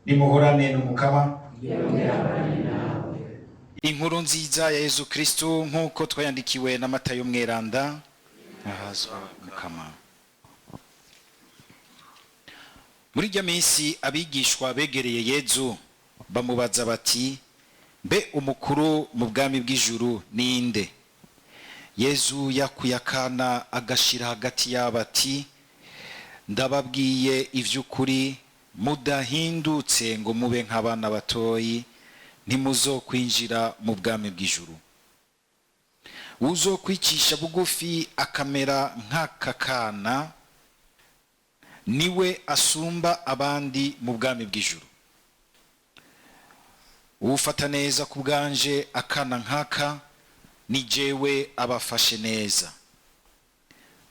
nimuhorane n'umukama. Inkuru nziza ya Yezu Kristo nk'uko twayandikiwe na Matayo mweranda. Ahazwa mukama. Muri rya minsi abigishwa begereye Yezu bamubaza bati, mbe umukuru mu bwami bw'ijuru ninde? Yezu yakuye akana agashira hagati y'abati, ndababwiye ivy'ukuri mudahindutse ngo mube nk'abana batoyi ntimuzokwinjira mu bwami bw'ijuru. Uzokwicisha bugufi akamera nk'aka kana niwe asumba abandi mu bwami bw'ijuru. Ufata neza ku bwanje akana nk'aka ni jewe abafashe neza.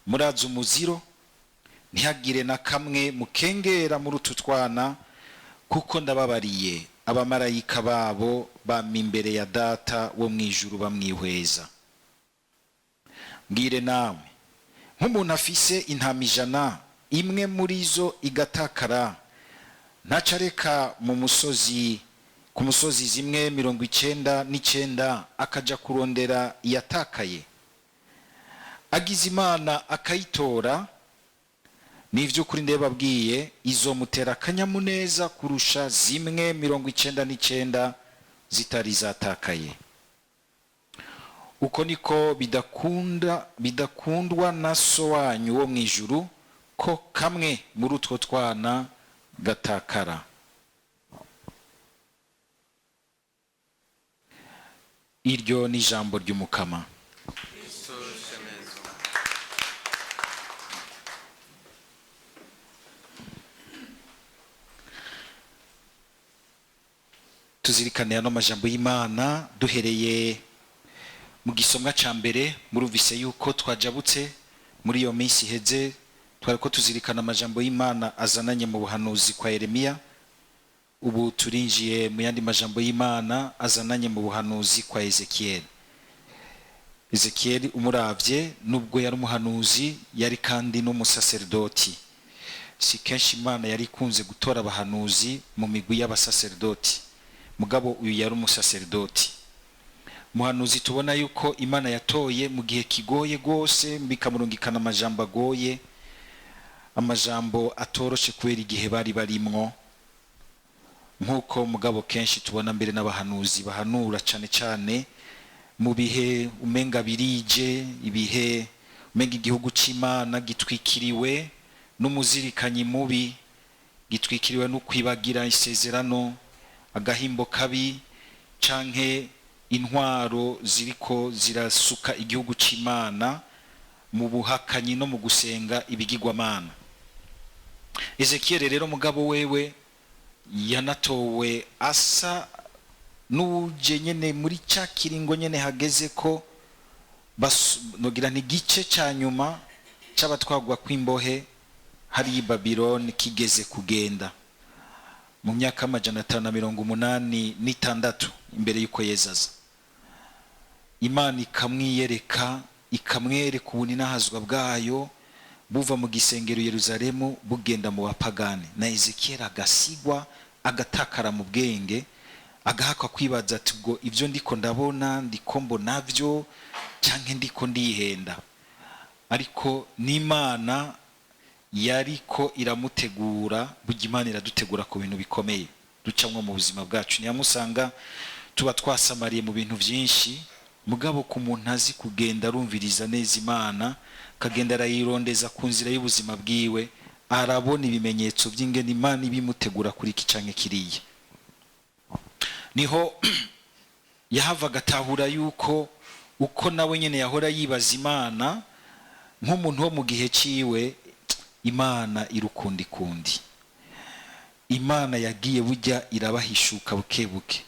Murazi umuziro, ntihagire na kamwe mukengera muri utu twana, kuko ndababariye abamarayika babo bama imbere ya data wo mwijuru bamwihweza. Mbwire nawe, nk'umuntu afise intama 100, imwe muri zo igatakara, ntaca areka ku musozi zimwe 99 akaja kurondera iyatakaye? Agize Imana akayitora, n'ivy'ukuri ndababwiye izomutera akanyamuneza kurusha zimwe 99 zitari zatakaye. Uko niko bidakundwa na so wanyu wo mwijuru ko kamwe muri utwo twana gatakara. Iryo ni ijambo ry'umukama. Tuzirikane ano majambo y'Imana duhereye mu gisomwa ca mbere. Murumvise yuko twajabutse muri iyo minsi heze twariko tuzirikana amajambo y'Imana azananye mu buhanuzi kwa Yeremiya. Ubu turinjiye mu yandi majambo y'Imana azananye mu buhanuzi kwa Ezekiel. Ezekiel umuravye nubwo yari umuhanuzi yari kandi n'umusaserdoti. Si kenshi Imana yari kunze gutora abahanuzi mu migwi y'abasaserdoti, mugabo uyu yari umusaserdoti. Muhanuzi tubona yuko Imana yatoye mu gihe kigoye gose, bikamurungikana amajambo agoye, amajambo atoroshe kubera igihe bari barimwo. Nkuko mugabo kenshi tubona mbere n'abahanuzi bahanura cane cane mu bihe umenga birije, ibihe umenga igihugu c'Imana gitwikiriwe n'umuzirikanyi mubi, gitwikiriwe no kwibagira isezerano, agahimbo kabi, canke intwaro ziriko zirasuka igihugu c'Imana mu buhakanyi no mu gusenga ibigirwamana. Ezekiel rero mugabo wewe yanatowe asa n'uje nyene muri ca kiringo nyene hageze ko nogira n'igice ca nyuma c'abatwagwa kw'imbohe hari i Babylon kigeze kugenda mu myaka 586 imbere yuko Yezaza. Imana ikamwiyereka, ikamwereka ubuninahazwa bwayo buva mu gisengero Yerusalemu bugenda mu bapagane, na Ezekiel agasigwa agatakara mu bwenge, agahakwa kwibaza ati ubwo ivyo ndiko ndabona ndiko mbonavyo canke ndiko ndihenda. Ariko n'Imana yariko iramutegura, burya Imana iradutegura ku bintu bikomeye ducamwo mu buzima bwacu. Niyamusanga tuba twasamariye mu bintu byinshi, mugabo ku muntu azi kugenda arumviriza neza Imana, kagenda arayirondeza ku nzira y'ubuzima bwiwe, arabona ibimenyetso by'ingene Imana ibimutegura kuri iki canke kiriya. Niho yahava gatahura yuko uko nawe nyene yahora yibaza Imana nk'umuntu wo mu gihe ciwe, Imana irukundi kundi. Imana yagiye burya irabahishuka bukebuke.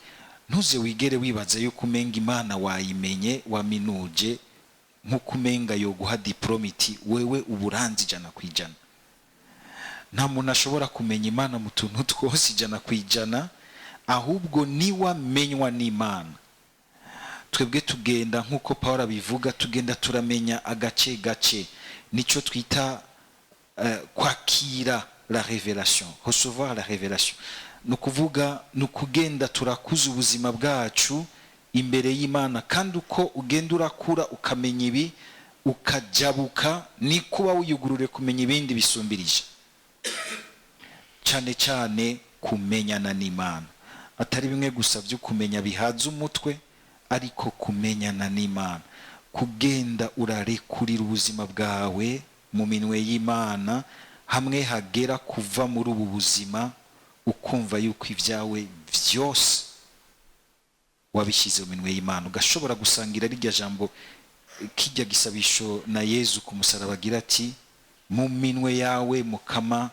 Ntuze wigere wibaza yuko umenga Imana wayimenye waminuje nkuko umenga yo guha diplomiti wewe uburanzi 100%. Nta muntu ashobora kumenya Imana mu tuntu twose 100%, ahubwo ni wamenywa n'Imana. Twebwe tugenda nkuko Paulo abivuga, tugenda turamenya agace gace, nico twita kwakira la révélation, recevoir la révélation. no kuvuga no kugenda turakuza ubuzima bwacu imbere y'Imana, kandi uko ugenda urakura ukamenya ibi ukajabuka, ni kuba wiyugurure kumenya ibindi bisumbirije, cyane cyane kumenyana n'Imana. Atari bimwe gusa byo kumenya bihaza umutwe, ariko kumenyana n'Imana, kugenda urarekurira ubuzima bwawe mu minwe y'Imana, hamwe hagera kuva muri ubu buzima ukumva yuko ibyawe byose wabishyize mu minwe y'Imana. Ugashobora gusangira rirya jambo kijya gisabisho na Yezu ku musaraba agira ati, mu minwe yawe Mukama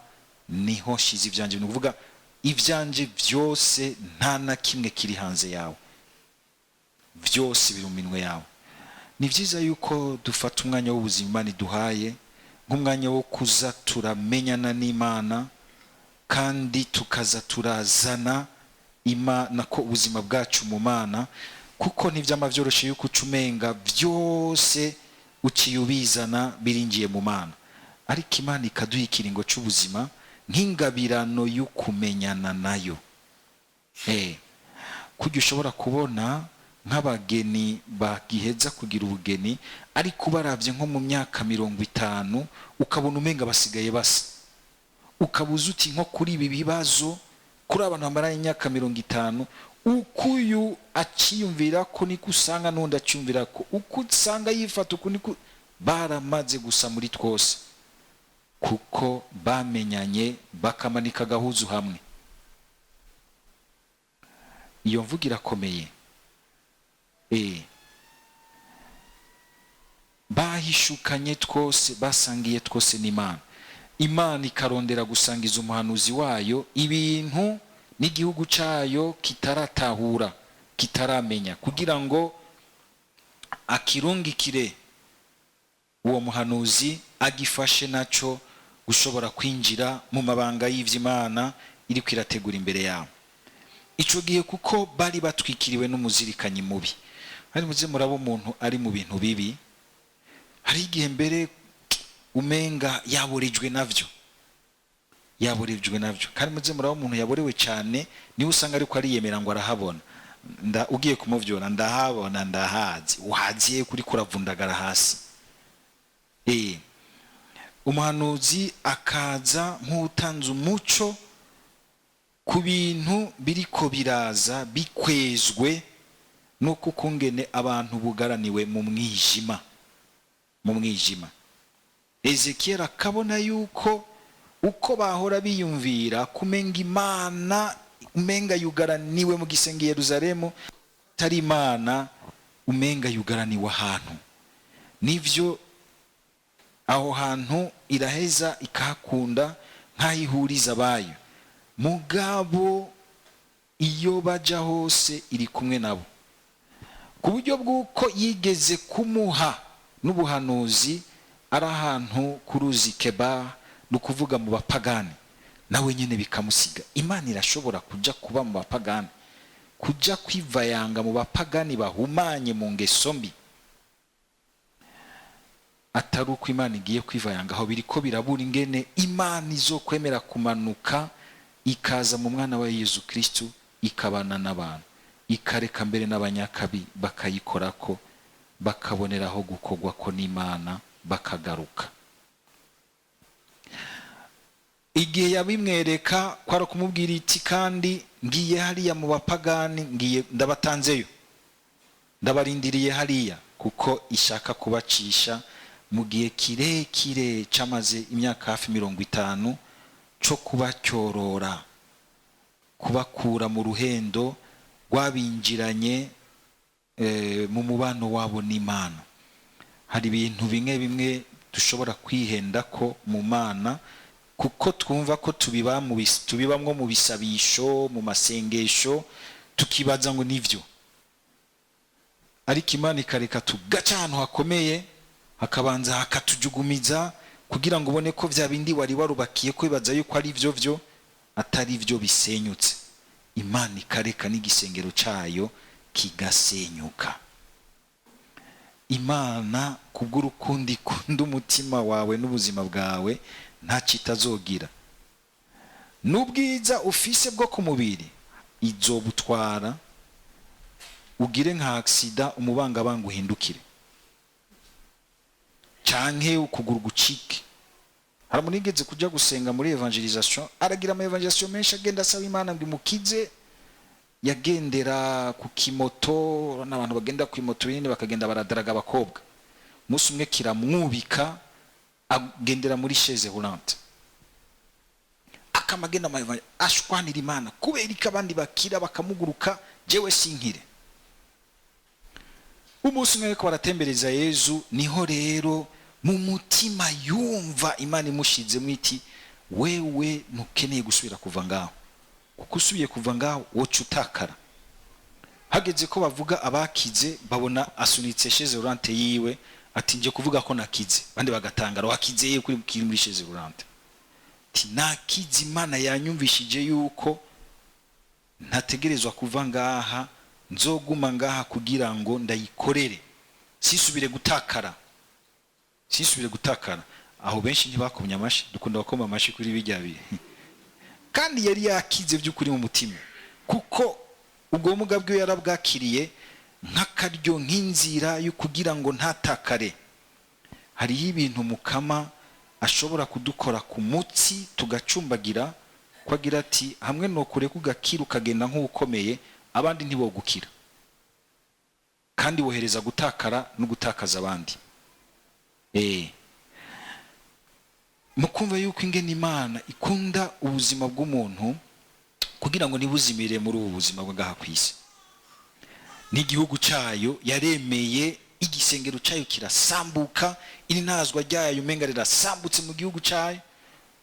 niho shize ibyanje. Ni ukuvuga ibyanje byose nta na kimwe kiri hanze yawe, byose biri mu minwe yawe. Ni byiza yuko dufata umwanya w'ubuzima Imana iduhaye nk'umwanya wo kuza turamenyana n'Imana, kandi tukaza turazana Imana ko ubuzima bwacu mu Mana, kuko ntibyama byoroshye yuko ucumenga byose ukiyubizana biringiye mu Mana, ariko Imana ikaduha ikiringo cy'ubuzima nk'ingabirano yo kumenyana nayo. Kujya ushobora kubona nk'abageni bagiheza kugira ubugeni, ariko baravye nko mu myaka 50 ukabona umenga basigaye basa, ukabuza uti nko kuri ibi bibazo, kuri abantu bamara imyaka 50, ukuyu aciyumvira ko niko usanga n'undi aciyumvira ko, uko usanga yifata uko niko baramaze gusa muri twose, kuko bamenyanye bakamanika gahuzu hamwe. Iyo mvuga irakomeye. Bahishukanye twose, basangiye twose n'Imana. Imana ikarondera gusangiza umuhanuzi wayo ibintu n'igihugu cyayo kitaratahura, kitaramenya, kugira ngo akirungikire uwo muhanuzi agifashe naco gushobora kwinjira mu mabanga y'Imana iri kwirategura imbere yabo. Ico gihe kuko bari batwikiriwe n'umuzirikanyi mubi. Hari muze murabo umuntu ari mu bintu bibi, hari igihe mbere umenga yaborejwe navyo, kandi muze murabo umuntu yaborewe cyane, niwe usanga ariko ariyemera ngo arahabona. Ugiye kumuvyona, ndahabona, ndahazi, uhaziye kuri kuravundagara hasi. Umuhanuzi akaza nk'utanze umuco ku bintu biriko biraza bikwezwe nuko kungene abantu bugaraniwe mu mwijima. Ezekiel akabona yuko uko bahora biyumvira kumenga Imana umenga yugaraniwe mu gisenge Yerusalemu, tari Imana umenga yugaraniwe ahantu. Nivyo aho hantu iraheza ikahakunda nk'ayihuriza abayo, mugabo iyo baja hose iri kumwe nabo, ku buryo bw'uko yigeze kumuha n'ubuhanuzi ari ahantu ku ruzi Keba, no kuvuga mu bapagani, nawe nyene bikamusiga. Imana irashobora kuja kuba mu bapagani, kuja kwivayanga mu bapagani bahumanye mu ngeso mbi, atari uko Imana igiye kwivayanga aho. Biriko birabura ingene Imana izokwemera kumanuka ikaza mu mwana wa Yezu Kristo, ikabana n'abantu, ikareka mbere n'abanyakabi bakayikorako, bakaboneraho gukogwa ko n'Imana, bakagaruka. Igihe yabimwereka kwara kumubwira iti, kandi ngiye hariya mu bapagani, ngiye ndabatanzeyo, ndabarindiriye hariya, kuko ishaka kubacisha mu gihe kirekire cyamaze imyaka hafi 50 cyo kubacyorora, kubakura mu ruhendo rwabinjiranye mu mubano wabo n'Imana. Hari ibintu bimwe dushobora kwihenda ko mu Mana, kuko twumva ko tubibamwo mu bisabisho, mu masengesho, tukibaza ngo nivyo, ariko Imana ikareka tugaca ahantu hakomeye, hakabanza hakatujugumiza kugira ngo ubone ko vya bindi wari warubakiye ko bibaza yuko ari byo atari byo bisenyutse. Imana ikareka n'igisengero cyayo kigasenyuka. Imana kubw'urukundo ikunda umutima wawe n'ubuzima bwawe nta citazogira. n'ubwiza ufise bwo ku mubiri izobutwara ugire nka accident umubangabanga uhindukire canke ukuguru gucike. Hari munigeze kujya gusenga muri evangelisation, aragira ama evangelisation menshi agenda asaba Imana ngo imukize, yagendera ku kimoto n'abantu bagenda ku imoto nyine bakagenda baradaraga abakobwa, musi umwe kiramwubika agendera muri chaise roulante, akamagenda ashwanira Imana kubera ikabandi bakira bakamuguruka jewe sinkire. Umunsi umwe ko baratembereza Yezu, niho rero mu mutima yumva Imana imushize mwiti wewe ntukeneye gusubira kuva ngaho, kuko usubiye kuva ngaho woca utakara. Hageze ko bavuga abakize babona asunitse chaise roulante yiwe, ati nje kuvuga ko nakize, bandi bagatangara wakize ye kuri muri chaise roulante. Ati nakize, Imana yanyumvishije yuko ntategerezwa kuva ngaha, nzoguma ngaha kugira ngo ndayikorere, sisubire gutakara, sisubire gutakara. Aho benshi ntibakomye amashi, dukunda bakoma amashi kuri bijya bihe kandi yari yakize by'ukuri mu mutima, kuko ubwo bumuga bwe yarabwakiriye nk'akaryo, nk'inzira yo kugira ngo ntatakare. Hariho ibintu Mukama ashobora kudukora ku mutsi tugacumbagira, ko agira ati hamwe no kure kugakira ukagenda nk'ukomeye, abandi ntibogukira, kandi wohereza gutakara no gutakaza abandi. Mukumva yuko ingene Imana ikunda ubuzima bw'umuntu kugira ngo nibuzimire muri ubu buzima bw'aha kwisi. N'igihugu cyayo yaremeye, igisengero cyayo kirasambuka, inazwa ryayo umenga rirasambutse mu gihugu cyayo,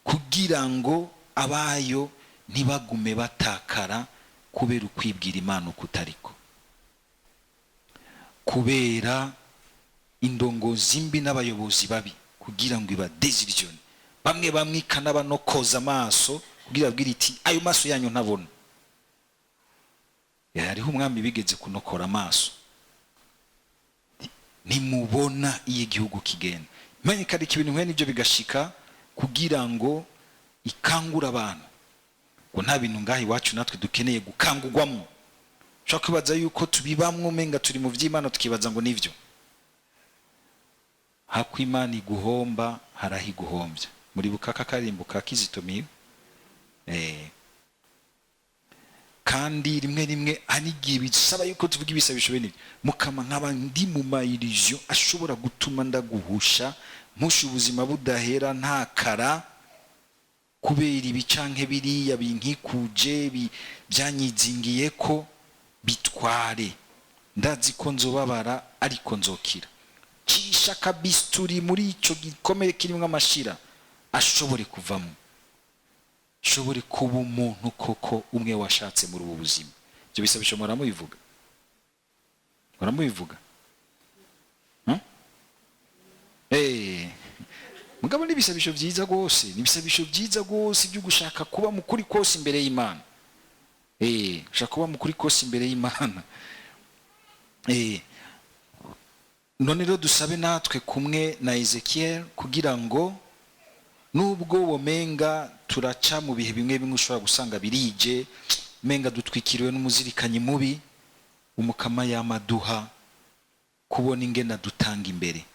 kugira ngo abayo ntibagume batakara kubera ukwibwira Imana kutariko, kubera indongozi mbi n'abayobozi babi, kugira ngo ibadesirisione. Bamwe bamwikana banokoza amaso kugira abwira iti ayo maso yanyu ntabona. Hariho umwami bigeze kunokora amaso, nimubona iye gihugu kigenda. Imana ikareka ibintu nk'ibyo nibyo bigashika kugira ngo ikangura abantu, ngo nta bintu ngaho iwacu natwe dukeneye gukangurwamo. Ushobora kwibaza yuko tubibamwo menga turi mu vy'Imana, tukibaza ngo nivyo. Hako Imana iguhomba harahi guhombya. Muri bukaka karimbuka Kizito Mihigo. Kandi rimwe rimwe anigiye bisaba yuko tuvuga ibisabisho bene Mukama nkaba ndi mu illusion ashobora gutuma ndaguhusha musha ubuzima budahera ntakara, kubera ibicanke biriya binkikuje byanyizingiye ko bitware. Ndazi ko nzobabara ariko nzokira. Cisha kabisturi muri ico gikomere kirimwe amashira ashobore kuvamo, shobore kuba umuntu koko umwe washatse muri ubu buzima. Ibyo bisabisho muramubivuga, muramubivuga mugabo n'ibisabisho byiza gose, n'ibisabisho byiza gose byo gushaka kuba mukuri kose imbere y'Imana. Ushaka kuba mukuri kose imbere y'Imana. None rero dusabe natwe kumwe na Ezekiel kugira ngo nubwo womenga turaca mu bihe bimwe bimwe ushobora gusanga birije, menga dutwikiriwe n'umuzirikanyi mubi, Umukama yamaduha kubona ingena dutanga imbere,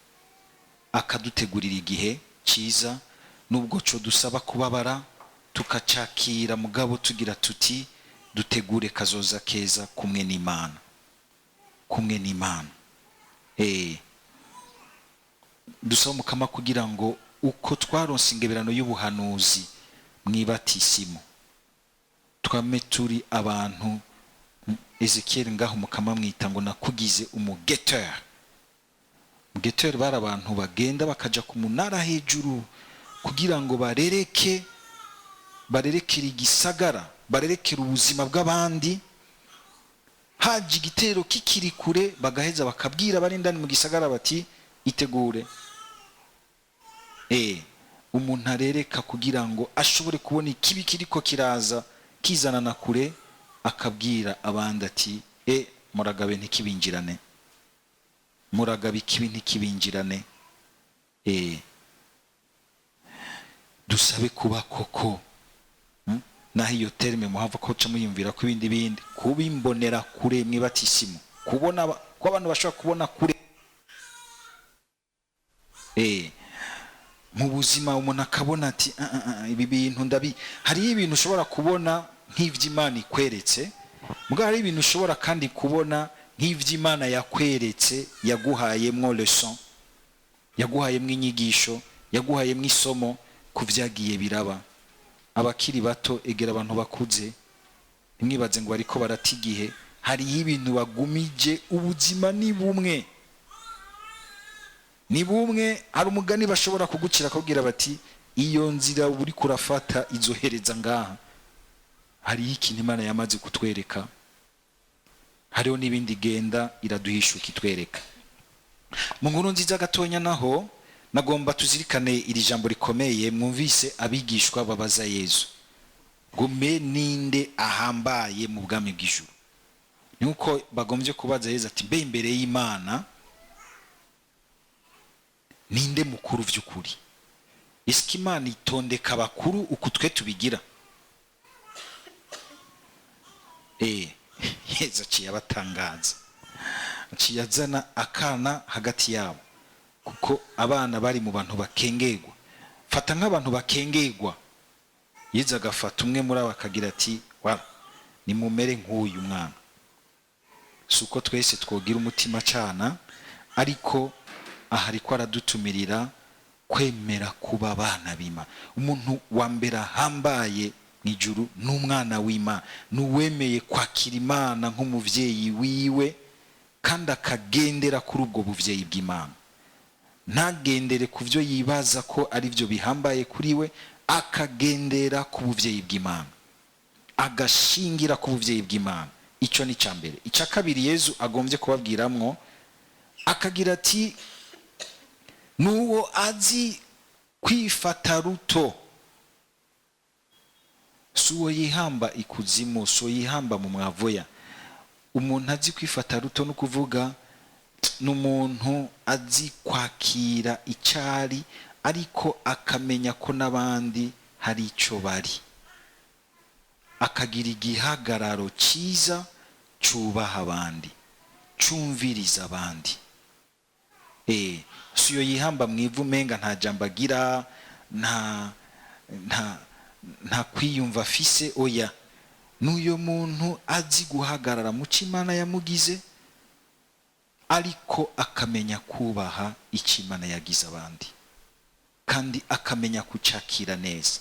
akadutegurira igihe ciza, nubwo cyo dusaba kubabara tukacakira, mugabo tugira tuti dutegure kazoza keza kumwe n'Imana, kumwe n'Imana. Dusaba Umukama kugira ngo uko twaronse ingeberano y'ubuhanuzi mwibatisimo twame turi abantu. Ezekiel ngaho Umukama mwita ngo nakugize umugeteur. Umugeteur bari abantu bagenda bakaja ku munara hejuru kugira ngo barerekere igisagara, barerekere ubuzima bw'abandi. Haji igitero kikiri kure bagaheza bakabwira abari ndani mu gisagara bati itegure. Umuntu arereka kugira ngo ashobore kubona ikibi kiriko kiraza kizana na kure, akabwira abandi ati muragabe ntikibinjirane, muragabe ikibi ntikibinjirane. Dusabe kuba koko naho iyo terme muhava ko ca muyumvira ku bindi kubimbonera kure mwibatisimu, kubona ko abantu bashobora kubona kure mu buzima umuntu akabona ati ibi bintu hari ibintu ushobora kubona nk'ivy'Imana ikweretse, mugabo hari ibintu ushobora kandi kubona nk'ivy'Imana yakweretse, yaguhayemwo leçon, yaguhayemwo inyigisho, yaguhayemwo isomo kuvyagiye biraba. Abakiri bato egera abantu bakuze, ntimwibaze ngo bariko barata igihe, hariho ibintu bagumije, ubuzima ni bumwe. Hari umugani bashobora kugucira kubwira bati iyo nzira uri kurafata izohereza ngaha. Hariho ikintu Imana yamaze kutwereka, hariho n'ibindi genda iraduhishuka itwereka. Mu nkuru nziza gatonya naho nagomba tuzirikane iri jambo rikomeye mwumvise abigishwa babaza Yesu ngo me ninde ahambaye mu bwami bw'ijuru. Nuko bagombye kubaza Yesu ati mbe imbere y'Imana ninde mukuru vy'ukuri? Ese Imana itondeka abakuru uko twe tubigira? Yesu aciye abatangaza, aciye azana akana hagati yabo, kuko abana bari mu bantu bakengegwa. Fata nk'abantu bakengegwa, Yesu agafata umwe muri abo akagira ati nimumere nk'uyu mwana. Suko twese twogira umutima cana, ariko aha ariko aradutumirira kwemera kuba abana b'Imana. Umuntu wa mbere ahambaye mw'ijuru n'umwana w'Imana, n'uwemeye kwakira Imana nk'umuvyeyi wiwe kandi akagendera kuri ubwo buvyeyi bw'Imana. Ntagendere ku byo yibaza ko ari byo bihambaye kuri we, akagendera ku buvyeyi bw'Imana, agashingira ku buvyeyi bw'Imana. Ico ni cambere. Ica kabiri Yesu agombye kubabwiramwo akagira ati nuwo azi kwifata ruto, suwo yihamba ikuzimu, suwo yihamba mu mwavoya. Umuntu azi kwifata ruto no kuvuga n'umuntu azi kwakira icari, ariko akamenya ko n'abandi hari ico bari, akagira igihagararo ciza, cubaha abandi, cumviriza abandi. Suyo yihamba mwivu menga nta jambo agira, nta kwiyumva afise, oya. N'uyo muntu azi guhagarara mu cyo Imana yamugize, ariko akamenya kubaha icyo Imana yagize abandi, kandi akamenya kucakira neza.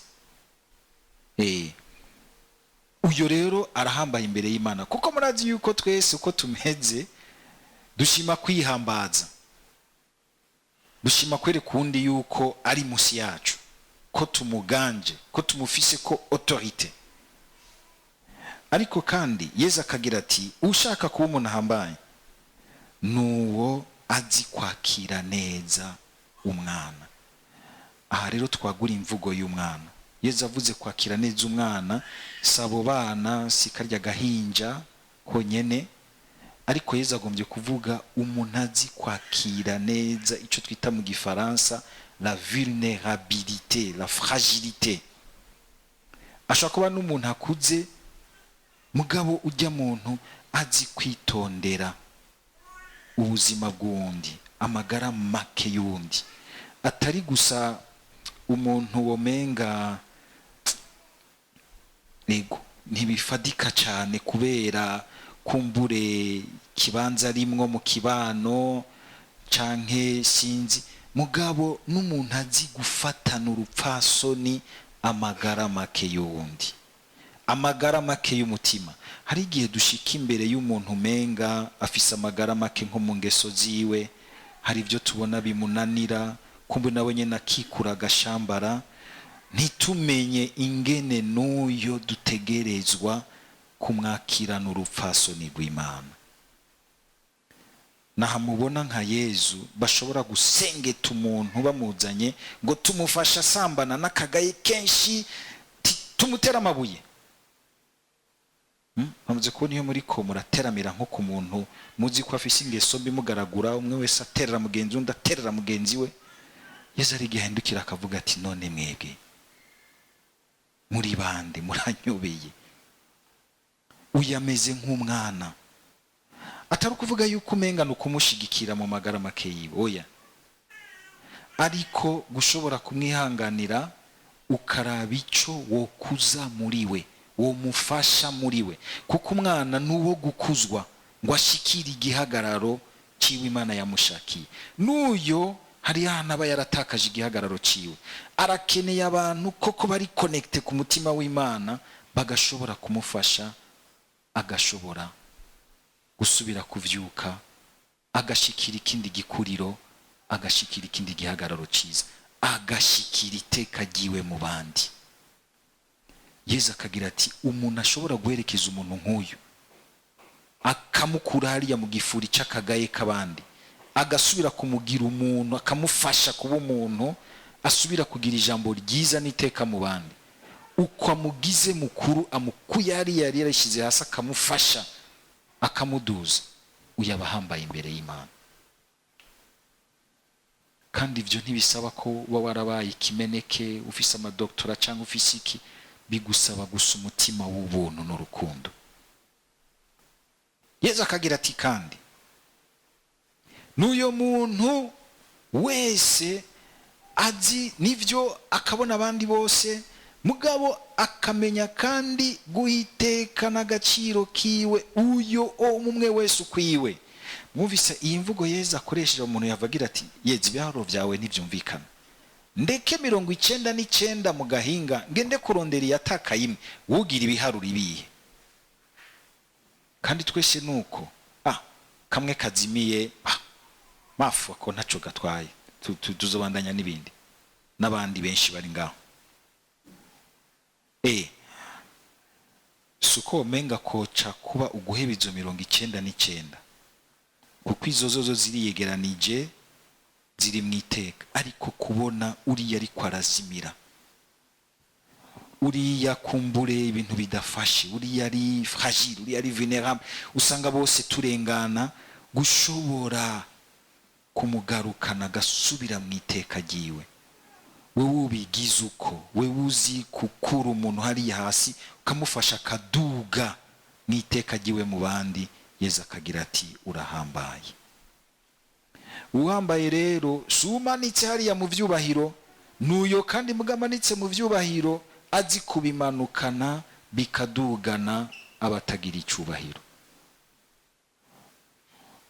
Uyo rero arahambaye imbere y'Imana, kuko murazi yuko twese uko tumeze dushima kwihambaza, dushima kwereka undi yuko ari musi yacu, ko tumuganje, ko tumufise ko autorite. Ariko kandi Yesu akagira ati ushaka kuba umuntu ahambaye nuwo azi kwakira neza umwana. Aha rero twagura imvugo y'umwana. Yesu avuze kwakira neza umwana, sabo bana sikarya gahinja honyene, ariko Yesu agombye kuvuga umuntu azi kwakira neza ico twita mu gifaransa la vulnérabilité, la fragilité. Ashaka kuba n'umuntu akuze, mugabo ujya muntu azi kwitondera ubuzima bw'undi, amagara make y'undi, atari gusa umuntu womenga nego ntibifadika cyane kubera kumbure kibanza rimwe mu kibano canke sinzi, mugabo n'umuntu azi gufatana urupfasoni amagara make y'undi, amagara make y'umutima. Hari igihe dushika imbere y'umuntu menga afise amagara make nko mu ngeso ziwe, hari ibyo tubona bimunanira, kumbe nawe nyene akikura agashambara, ntitumenye ingene n'uyo dutegerezwa kumwakirana urupfasoni rw'Imana. Nahamubona nka Yesu bashobora gusengeta umuntu bamuzanye ngo tumufasha sambana n'akagaye kenshi, tumutera amabuye. Bamaze kubona iyo muri ko murateramira nko ku muntu muzi ko afise ingeso mbi mugaragura, umwe wese aterera mugenzi undi aterera mugenzi we. Yesu ari gihindukira akavuga ati none mwebwe muri bande muranyobeye. Uyameze nk'umwana, atari kuvuga yuko umengana ukumushigikira mu magara make yiwe, oya, ariko gushobora kumwihanganira ukaraba ico wokuza muri we, wo mufasha muri we, kuko umwana nuwo gukuzwa ngo ashikire igihagararo ciwe Imana yamushakiye. Nuyo hari hana aba yaratakaje igihagararo ciwe, arakeneye abantu koko bari connecte ku mutima w'Imana bagashobora kumufasha, agashobora gusubira kuvyuka, agashikira ikindi gikuriro, agashikira ikindi gihagararo ciza, agashikira iteka giwe mu bandi. Yesu akagira ati umuntu ashobora guherekeza umuntu nk'uyu akamukura hariya mu gifuri c'akagaye k'abandi, agasubira kumugira umuntu, akamufasha kuba umuntu, asubira kugira ijambo ryiza n'iteka mu bandi, uko amugize mukuru, amukuye hariya yari yarashyize hasi, akamufasha, akamuduza, uyabahambaye imbere y'Imana. Kandi ibyo ntibisaba ko uba warabaye ikimeneke, ufise amadoktora cyangwa ufise iki, bigusaba gusa umutima w'ubuntu n'urukundo. Yesu akagira ati kandi n'uyo muntu wese azi nivyo akabona abandi bose, mugabo akamenya kandi guhiteka n'agaciro kiwe, uyo umwe wese ukwiwe. Mwumvise iyi mvugo Yesu akoresheje umuntu yavagira ati yezi ibiharuro byawe ntibyumvikana, ndeke 99 mu gahinga ngende kurondera iyatakaye imwe, wugira ibiharuro ibihe. Kandi twese nuko kamwe kazimiye mafu ako ntaco gatwaye, tuzobandanya n'ibindi n'abandi benshi bari ngaho. Suko menga koca kuba uguheba izo 99, kuko izo zozo ziriyegeranije ziri mu iteka, ariko kubona uriya ariko arazimira, uriya kumbure ibintu bidafashe, uriya ari fragile, uriya ari vulnerable, usanga bose turengana, gushobora kumugarukana gasubira mu iteka giwe. Wewe ubigize uko, wewe uzi kukura umuntu hariya hasi ukamufasha kaduga mu iteka giwe mu bandi. Yesu akagira ati urahambaye. Uhambaye rero sumanitse hariya mu vyubahiro, nuyo kandi mugamanitse mu vyubahiro azi kubimanukana bikadugana abatagira icubahiro.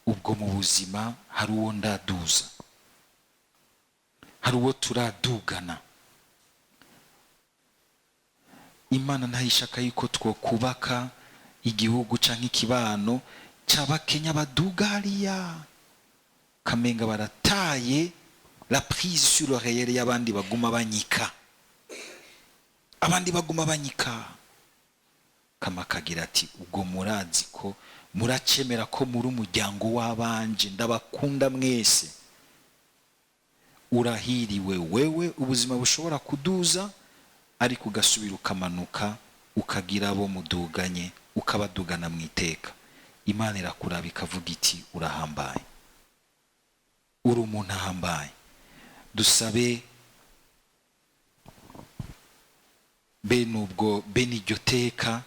Ubwo mu buzima hari uwo ndaduza, hari uwo turadugana. Imana ntayishaka yuko twokubaka igihugu canke ikibano c'abakenya baduga hariya, kamenga barataye la prise sur le réel y'abandi baguma banyika, abandi baguma banyika. Kama kagira ati ubwo murazi ko muracemera ko muri umuryango w'abanje, ndabakunda mwese. Urahiriwe wewe ubuzima bushobora kuduza, ariko ugasubira ukamanuka ukagira abo muduganye, ukabadugana mu iteka. Imana irakuraba ikavuga iti urahambaye, uri umuntu ahambaye. Dusabe bene iryo teka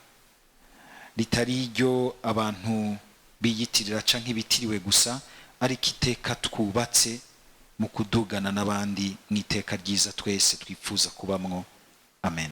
ritari iryo abantu biyitirira canke ibitiriwe gusa, ariko iteka twubatse mu kudugana n'abandi mu iteka ryiza twese twifuza kubamwo. Amen.